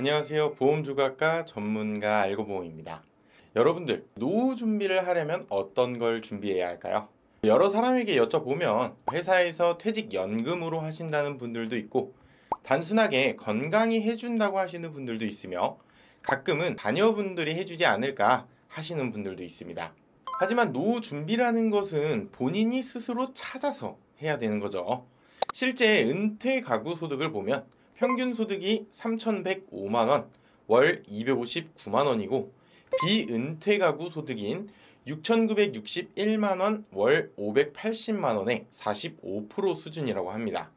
안녕하세요. 보험조각가 전문가 알고보험입니다. 여러분들, 노후 준비를 하려면 어떤 걸 준비해야 할까요? 여러 사람에게 여쭤보면 회사에서 퇴직연금으로 하신다는 분들도 있고 단순하게 건강이 해준다고 하시는 분들도 있으며 가끔은 자녀분들이 해주지 않을까 하시는 분들도 있습니다. 하지만 노후 준비라는 것은 본인이 스스로 찾아서 해야 되는 거죠. 실제 은퇴 가구 소득을 보면 평균 소득이 3,105만원, 월 259만원이고 비은퇴 가구 소득인 6,961만원, 월 580만원의 45% 수준이라고 합니다.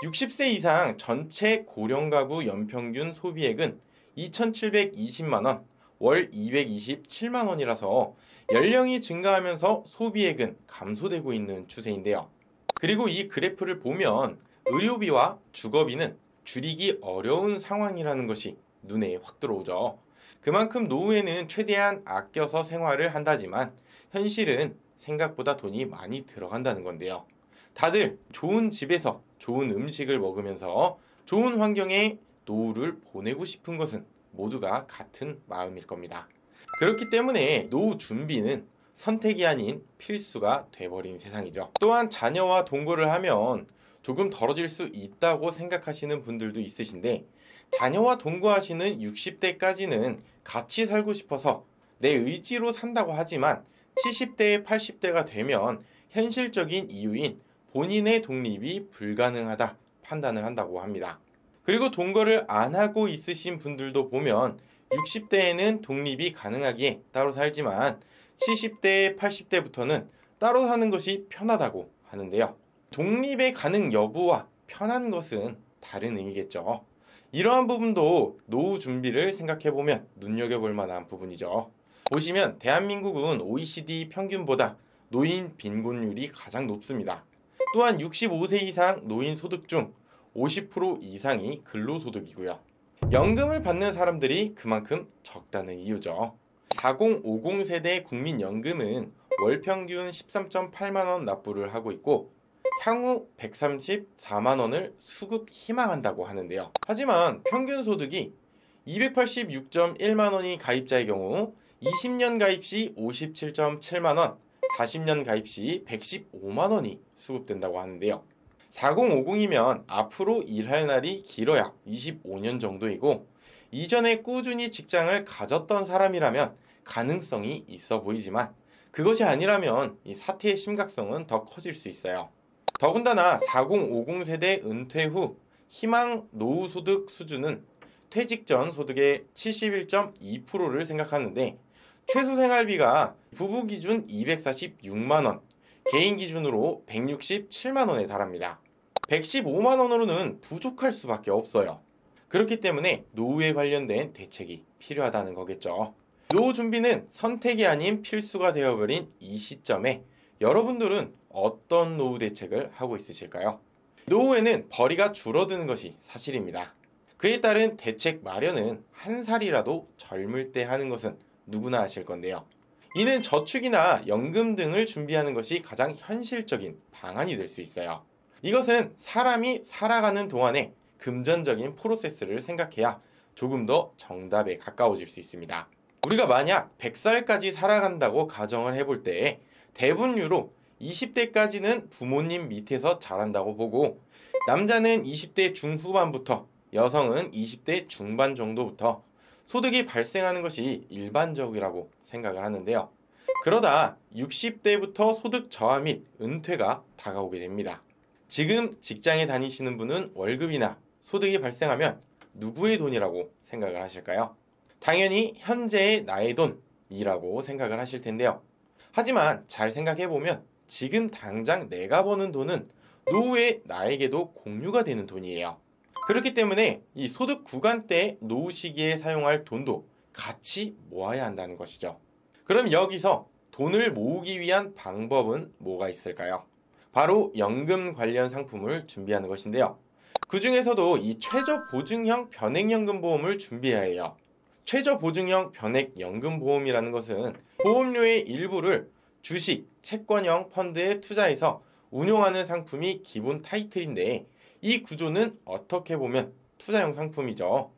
60세 이상 전체 고령 가구 연평균 소비액은 2,720만원, 월 227만원이라서 연령이 증가하면서 소비액은 감소되고 있는 추세인데요. 그리고 이 그래프를 보면 의료비와 주거비는 줄이기 어려운 상황이라는 것이 눈에 확 들어오죠. 그만큼 노후에는 최대한 아껴서 생활을 한다지만 현실은 생각보다 돈이 많이 들어간다는 건데요. 다들 좋은 집에서 좋은 음식을 먹으면서 좋은 환경에 노후를 보내고 싶은 것은 모두가 같은 마음일 겁니다. 그렇기 때문에 노후 준비는 선택이 아닌 필수가 돼버린 세상이죠. 또한 자녀와 동거를 하면 조금 덜어질 수 있다고 생각하시는 분들도 있으신데 자녀와 동거하시는 60대까지는 같이 살고 싶어서 내 의지로 산다고 하지만 70대, 80대가 되면 현실적인 이유인 본인의 독립이 불가능하다 판단을 한다고 합니다. 그리고 동거를 안 하고 있으신 분들도 보면 60대에는 독립이 가능하기에 따로 살지만 70대, 80대부터는 따로 사는 것이 편하다고 하는데요. 독립의 가능 여부와 편한 것은 다른 의미겠죠. 이러한 부분도 노후 준비를 생각해보면 눈여겨볼 만한 부분이죠. 보시면 대한민국은 OECD 평균보다 노인 빈곤율이 가장 높습니다. 또한 65세 이상 노인 소득 중 50% 이상이 근로소득이고요. 연금을 받는 사람들이 그만큼 적다는 이유죠. 4050 세대 국민연금은 월 평균 13.8만원 납부를 하고 있고 향후 134만원을 수급 희망한다고 하는데요. 하지만 평균 소득이 286.1만원이 가입자의 경우 20년 가입 시 57.7만원, 40년 가입 시 115만원이 수급된다고 하는데요. 4050이면 앞으로 일할 날이 길어야 25년 정도이고 이전에 꾸준히 직장을 가졌던 사람이라면 가능성이 있어 보이지만 그것이 아니라면 이 사태의 심각성은 더 커질 수 있어요. 더군다나 4050 세대 은퇴 후 희망 노후 소득 수준은 퇴직 전 소득의 71.2%를 생각하는데 최소 생활비가 부부 기준 246만원, 개인 기준으로 167만원에 달합니다. 115만원으로는 부족할 수밖에 없어요. 그렇기 때문에 노후에 관련된 대책이 필요하다는 거겠죠. 노후 준비는 선택이 아닌 필수가 되어버린 이 시점에 여러분들은 어떤 노후 대책을 하고 있으실까요? 노후에는 벌이가 줄어드는 것이 사실입니다. 그에 따른 대책 마련은 한 살이라도 젊을 때 하는 것은 누구나 아실 건데요. 이는 저축이나 연금 등을 준비하는 것이 가장 현실적인 방안이 될 수 있어요. 이것은 사람이 살아가는 동안에 금전적인 프로세스를 생각해야 조금 더 정답에 가까워질 수 있습니다. 우리가 만약 100살까지 살아간다고 가정을 해볼 때 대분류로 20대까지는 부모님 밑에서 자란다고 보고 남자는 20대 중후반부터 여성은 20대 중반 정도부터 소득이 발생하는 것이 일반적이라고 생각을 하는데요. 그러다 60대부터 소득 저하 및 은퇴가 다가오게 됩니다. 지금 직장에 다니시는 분은 월급이나 소득이 발생하면 누구의 돈이라고 생각을 하실까요? 당연히 현재의 나의 돈이라고 생각을 하실 텐데요. 하지만 잘 생각해보면 지금 당장 내가 버는 돈은 노후에 나에게도 공유가 되는 돈이에요. 그렇기 때문에 이 소득 구간대 노후 시기에 사용할 돈도 같이 모아야 한다는 것이죠. 그럼 여기서 돈을 모으기 위한 방법은 뭐가 있을까요? 바로 연금 관련 상품을 준비하는 것인데요. 그 중에서도 이 최저보증형 변액연금보험을 준비해야 해요. 최저보증형 변액연금보험이라는 것은 보험료의 일부를 주식, 채권형 펀드에 투자해서 운용하는 상품이 기본 타이틀인데 이 구조는 어떻게 보면 투자형 상품이죠.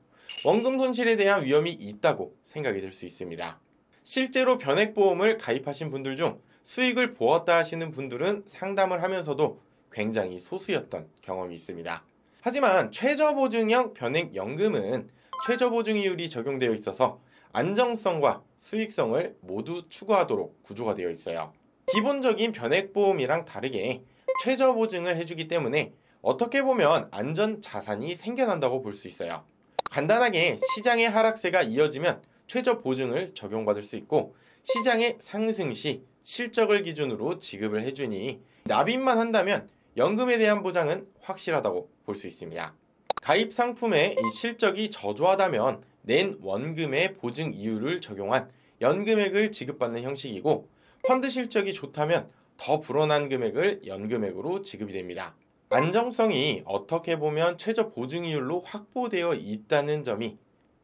원금 손실에 대한 위험이 있다고 생각이 들 수 있습니다. 실제로 변액보험을 가입하신 분들 중 수익을 보았다 하시는 분들은 상담을 하면서도 굉장히 소수였던 경험이 있습니다. 하지만 최저보증형 변액연금은 최저보증이율이 적용되어 있어서 안정성과 수익성을 모두 추구하도록 구조가 되어 있어요. 기본적인 변액보험이랑 다르게 최저보증을 해주기 때문에 어떻게 보면 안전자산이 생겨난다고 볼 수 있어요. 간단하게 시장의 하락세가 이어지면 최저보증을 적용받을 수 있고, 시장의 상승 시 실적을 기준으로 지급을 해주니 납입만 한다면 연금에 대한 보장은 확실하다고 볼 수 있습니다. 가입 상품의 이 실적이 저조하다면 낸 원금의 보증 이율을 적용한 연금액을 지급받는 형식이고, 펀드 실적이 좋다면 더 불어난 금액을 연금액으로 지급이 됩니다. 안정성이 어떻게 보면 최저 보증이율로 확보되어 있다는 점이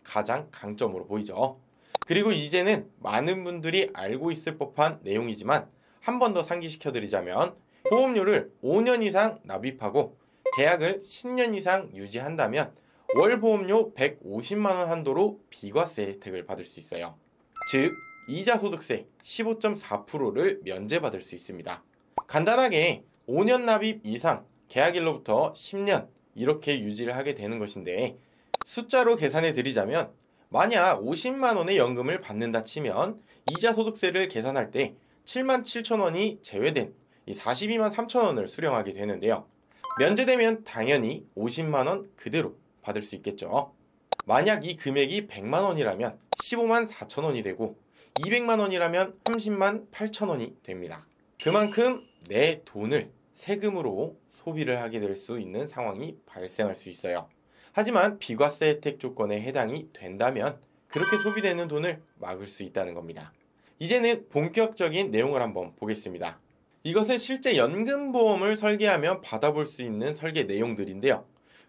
가장 강점으로 보이죠. 그리고 이제는 많은 분들이 알고 있을 법한 내용이지만 한 번 더 상기시켜 드리자면, 보험료를 5년 이상 납입하고 계약을 10년 이상 유지한다면 월 보험료 150만원 한도로 비과세 혜택을 받을 수 있어요. 즉 이자 소득세 15.4%를 면제받을 수 있습니다. 간단하게 5년 납입 이상 계약일로부터 10년 이렇게 유지를 하게 되는 것인데, 숫자로 계산해 드리자면 만약 50만원의 연금을 받는다 치면 이자 소득세를 계산할 때 77,000원이 제외된 42만 3천원을 수령하게 되는데요. 면제되면 당연히 50만원 그대로 받을 수 있겠죠. 만약 이 금액이 100만원이라면 15만 4천원이 되고 200만원이라면 30만 8천원이 됩니다. 그만큼 내 돈을 세금으로 소비를 하게 될 수 있는 상황이 발생할 수 있어요. 하지만 비과세 혜택 조건에 해당이 된다면 그렇게 소비되는 돈을 막을 수 있다는 겁니다. 이제는 본격적인 내용을 한번 보겠습니다. 이것은 실제 연금보험을 설계하면 받아볼 수 있는 설계 내용들인데요.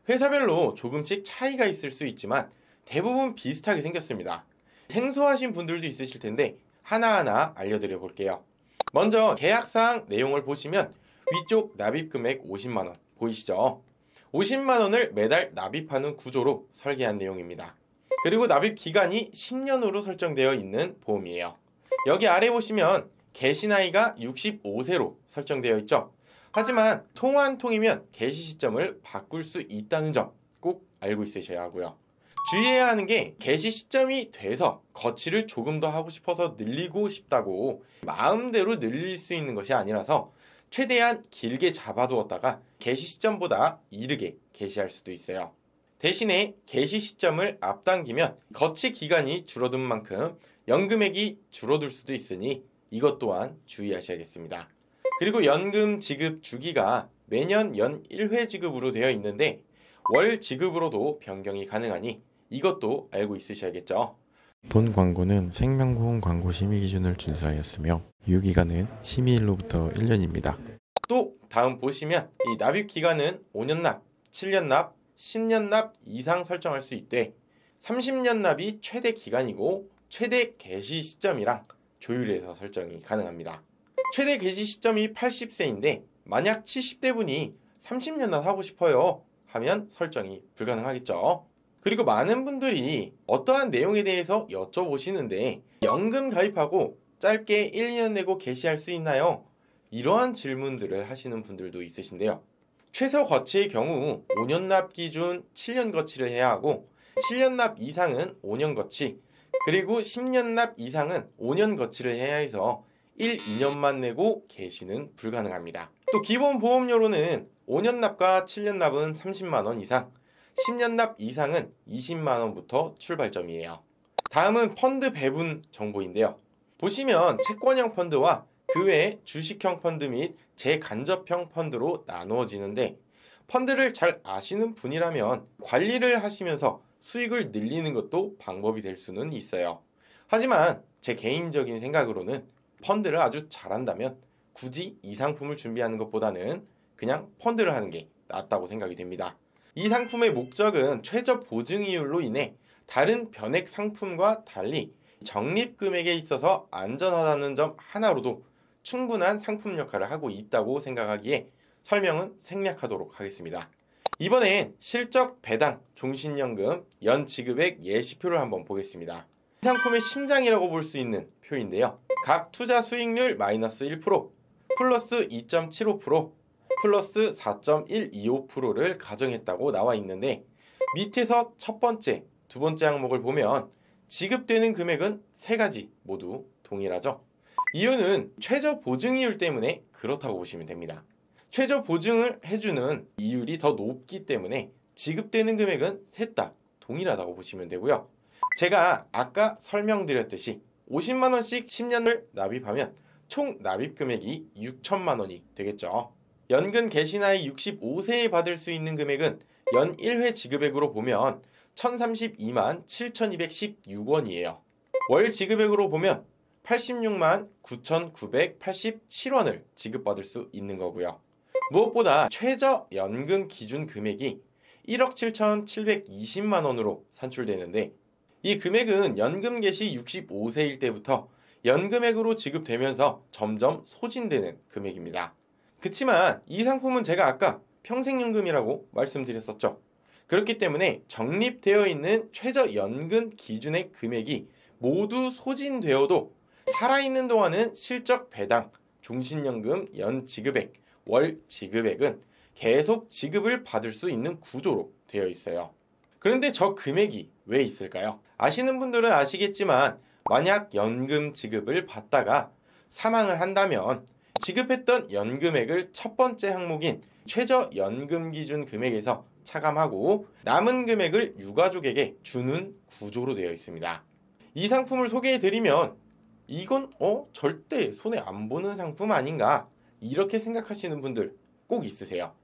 회사별로 조금씩 차이가 있을 수 있지만 대부분 비슷하게 생겼습니다. 생소하신 분들도 있으실 텐데 하나하나 알려드려 볼게요. 먼저 계약사항 내용을 보시면 위쪽 납입금액 50만원 보이시죠? 50만원을 매달 납입하는 구조로 설계한 내용입니다. 그리고 납입 기간이 10년으로 설정되어 있는 보험이에요. 여기 아래 보시면 개시 나이가 65세로 설정되어 있죠. 하지만 통 한 통이면 개시 시점을 바꿀 수 있다는 점 꼭 알고 있으셔야 하고요. 주의해야 하는 게 개시 시점이 돼서 거치를 조금 더 하고 싶어서 늘리고 싶다고 마음대로 늘릴 수 있는 것이 아니라서 최대한 길게 잡아두었다가 개시 시점보다 이르게 개시할 수도 있어요. 대신에 개시 시점을 앞당기면 거치 기간이 줄어든 만큼 연금액이 줄어들 수도 있으니 이것 또한 주의하셔야겠습니다. 그리고 연금 지급 주기가 매년 연 1회 지급으로 되어 있는데 월 지급으로도 변경이 가능하니 이것도 알고 있으셔야겠죠. 본 광고는 생명보험 광고 심의 기준을 준수하였으며 유효기간은 심의일로부터 1년입니다. 또 다음 보시면 이 납입 기간은 5년 납, 7년 납, 10년 납 이상 설정할 수 있되 30년 납이 최대 기간이고 최대 개시 시점이랑 조율해서 설정이 가능합니다. 최대 개시 시점이 80세인데 만약 70대 분이 30년 납 하고 싶어요 하면 설정이 불가능하겠죠. 그리고 많은 분들이 어떠한 내용에 대해서 여쭤보시는데 연금 가입하고 짧게 1, 2년 내고 개시할 수 있나요? 이러한 질문들을 하시는 분들도 있으신데요. 최소 거치의 경우 5년 납 기준 7년 거치를 해야 하고 7년 납 이상은 5년 거치, 그리고 10년 납 이상은 5년 거치를 해야 해서 1, 2년만 내고 개시는 불가능합니다. 또 기본 보험료로는 5년 납과 7년 납은 30만원 이상, 10년 납 이상은 20만원부터 출발점이에요. 다음은 펀드 배분 정보인데요. 보시면 채권형 펀드와 그 외에 주식형 펀드 및 재간접형 펀드로 나누어지는데, 펀드를 잘 아시는 분이라면 관리를 하시면서 수익을 늘리는 것도 방법이 될 수는 있어요. 하지만 제 개인적인 생각으로는 펀드를 아주 잘한다면 굳이 이 상품을 준비하는 것보다는 그냥 펀드를 하는 게 낫다고 생각이 됩니다. 이 상품의 목적은 최저 보증이율로 인해 다른 변액 상품과 달리 적립금액에 있어서 안전하다는 점 하나로도 충분한 상품 역할을 하고 있다고 생각하기에 설명은 생략하도록 하겠습니다. 이번엔 실적 배당 종신연금 연 지급액 예시표를 한번 보겠습니다. 이 상품의 심장이라고 볼 수 있는 표인데요. 각 투자 수익률 마이너스 1%, 플러스 2.75%, 플러스 4.125%를 가정했다고 나와 있는데 밑에서 첫 번째, 두 번째 항목을 보면 지급되는 금액은 세 가지 모두 동일하죠. 이유는 최저 보증이율 때문에 그렇다고 보시면 됩니다. 최저 보증을 해주는 이율이 더 높기 때문에 지급되는 금액은 셋 다 동일하다고 보시면 되고요. 제가 아까 설명드렸듯이 50만원씩 10년을 납입하면 총 납입 금액이 6천만 원이 되겠죠. 연금 개시 나이 65세에 받을 수 있는 금액은 연 1회 지급액으로 보면 1032만 7216원이에요. 월 지급액으로 보면 86만 9987원을 지급받을 수 있는 거고요. 무엇보다 최저 연금 기준 금액이 1억 7,720만 원으로 산출되는데 이 금액은 연금 개시 65세일 때부터 연금액으로 지급되면서 점점 소진되는 금액입니다. 그치만 이 상품은 제가 아까 평생연금이라고 말씀드렸었죠. 그렇기 때문에 적립되어 있는 최저연금 기준의 금액이 모두 소진되어도 살아있는 동안은 실적 배당, 종신연금 연 지급액, 월 지급액은 계속 지급을 받을 수 있는 구조로 되어 있어요. 그런데 저 금액이 왜 있을까요? 아시는 분들은 아시겠지만 만약 연금 지급을 받다가 사망을 한다면 지급했던 연금액을 첫 번째 항목인 최저연금 기준 금액에서 차감하고 남은 금액을 유가족에게 주는 구조로 되어 있습니다. 이 상품을 소개해드리면 이건 절대 손해 안 보는 상품 아닌가 이렇게 생각하시는 분들 꼭 있으세요.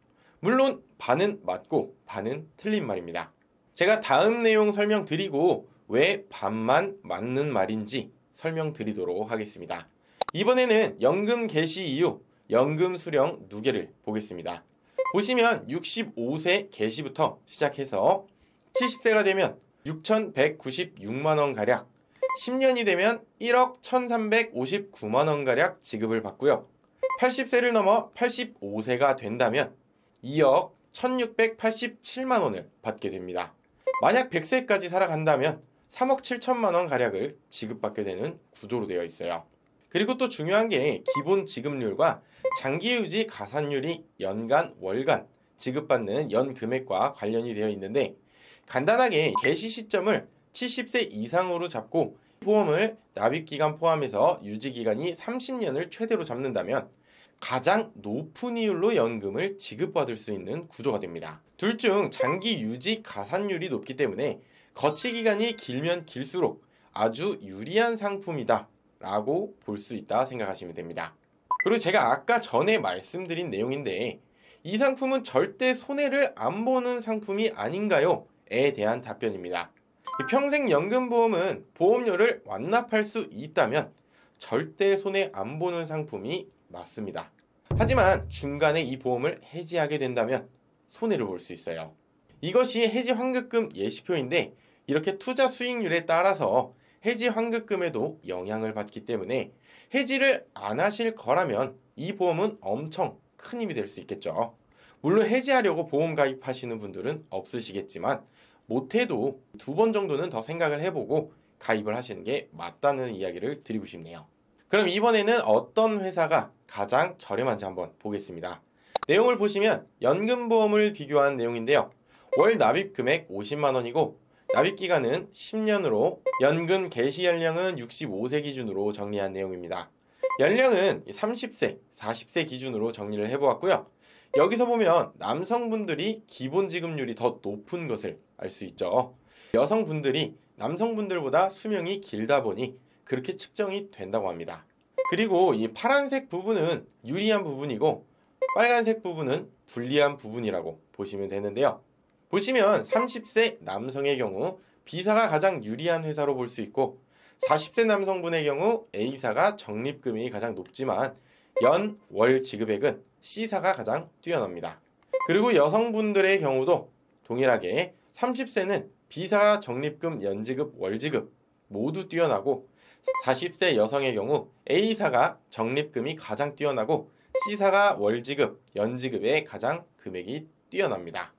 물론 반은 맞고 반은 틀린 말입니다. 제가 다음 내용 설명드리고 왜 반만 맞는 말인지 설명드리도록 하겠습니다. 이번에는 연금 개시 이후 연금 수령 누계를 보겠습니다. 보시면 65세 개시부터 시작해서 70세가 되면 6,196만원 가량, 10년이 되면 1억 1,359만원 가량 지급을 받고요. 80세를 넘어 85세가 된다면 2억 1,687만원을 받게 됩니다. 만약 100세까지 살아간다면 3억 7천만원 가량을 지급받게 되는 구조로 되어 있어요. 그리고 또 중요한 게 기본 지급률과 장기유지 가산율이 연간, 월간 지급받는 연 금액과 관련이 되어 있는데 간단하게 개시 시점을 70세 이상으로 잡고 보험을 납입기간 포함해서 유지기간이 30년을 최대로 잡는다면 가장 높은 이율로 연금을 지급받을 수 있는 구조가 됩니다. 둘 중 장기 유지 가산율이 높기 때문에 거치기간이 길면 길수록 아주 유리한 상품이다 라고 볼 수 있다 생각하시면 됩니다. 그리고 제가 아까 전에 말씀드린 내용인데 이 상품은 절대 손해를 안 보는 상품이 아닌가요? 에 대한 답변입니다. 평생연금보험은 보험료를 완납할 수 있다면 절대 손해 안 보는 상품이 맞습니다. 하지만 중간에 이 보험을 해지하게 된다면 손해를 볼 수 있어요. 이것이 해지 환급금 예시표인데 이렇게 투자 수익률에 따라서 해지 환급금에도 영향을 받기 때문에 해지를 안 하실 거라면 이 보험은 엄청 큰 힘이 될 수 있겠죠. 물론 해지하려고 보험 가입하시는 분들은 없으시겠지만 못해도 2번 정도는 더 생각을 해보고 가입을 하시는 게 맞다는 이야기를 드리고 싶네요. 그럼 이번에는 어떤 회사가 가장 저렴한지 한번 보겠습니다. 내용을 보시면 연금보험을 비교한 내용인데요. 월 납입 금액 50만원이고 납입기간은 10년으로 연금 개시 연령은 65세 기준으로 정리한 내용입니다. 연령은 30세, 40세 기준으로 정리를 해보았고요. 여기서 보면 남성분들이 기본 지급률이 더 높은 것을 알 수 있죠. 여성분들이 남성분들보다 수명이 길다 보니 그렇게 측정이 된다고 합니다. 그리고 이 파란색 부분은 유리한 부분이고 빨간색 부분은 불리한 부분이라고 보시면 되는데요. 보시면 30세 남성의 경우 B사가 가장 유리한 회사로 볼 수 있고 40세 남성분의 경우 A사가 적립금액이 가장 높지만 연, 월 지급액은 C사가 가장 뛰어납니다. 그리고 여성분들의 경우도 동일하게 30세는 B사가 적립금, 연지급, 월지급 모두 뛰어나고 40세 여성의 경우 A사가 적립금이 가장 뛰어나고 C사가 월지급, 연지급의 가장 금액이 뛰어납니다.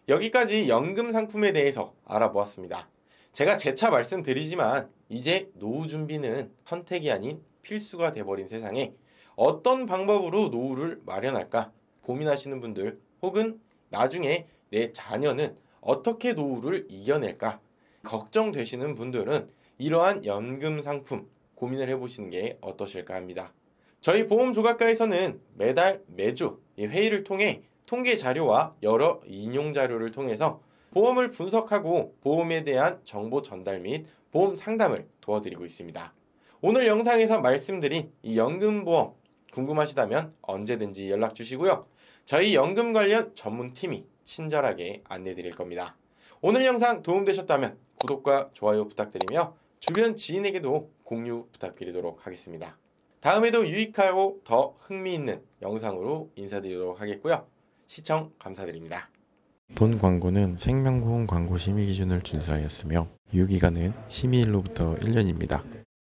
여기까지 연금 상품에 대해서 알아보았습니다. 제가 재차 말씀드리지만 이제 노후 준비는 선택이 아닌 필수가 돼버린 세상에 어떤 방법으로 노후를 마련할까 고민하시는 분들, 혹은 나중에 내 자녀는 어떻게 노후를 이겨낼까 걱정되시는 분들은 이러한 연금 상품 고민을 해보시는 게 어떠실까 합니다. 저희 보험조각가에서는 매달 매주 회의를 통해 통계 자료와 여러 인용 자료를 통해서 보험을 분석하고 보험에 대한 정보 전달 및 보험 상담을 도와드리고 있습니다. 오늘 영상에서 말씀드린 이 연금보험 궁금하시다면 언제든지 연락 주시고요. 저희 연금 관련 전문팀이 친절하게 안내 드릴 겁니다. 오늘 영상 도움되셨다면 구독과 좋아요 부탁드리며 주변 지인에게도 공유 부탁드리도록 하겠습니다. 다음에도 유익하고 더 흥미있는 영상으로 인사드리도록 하겠고요. 시청 감사드립니다. 본 광고는 생명보험 광고 심의 기준을 준수하였으며 유효기간은 심의일로부터 1년입니다.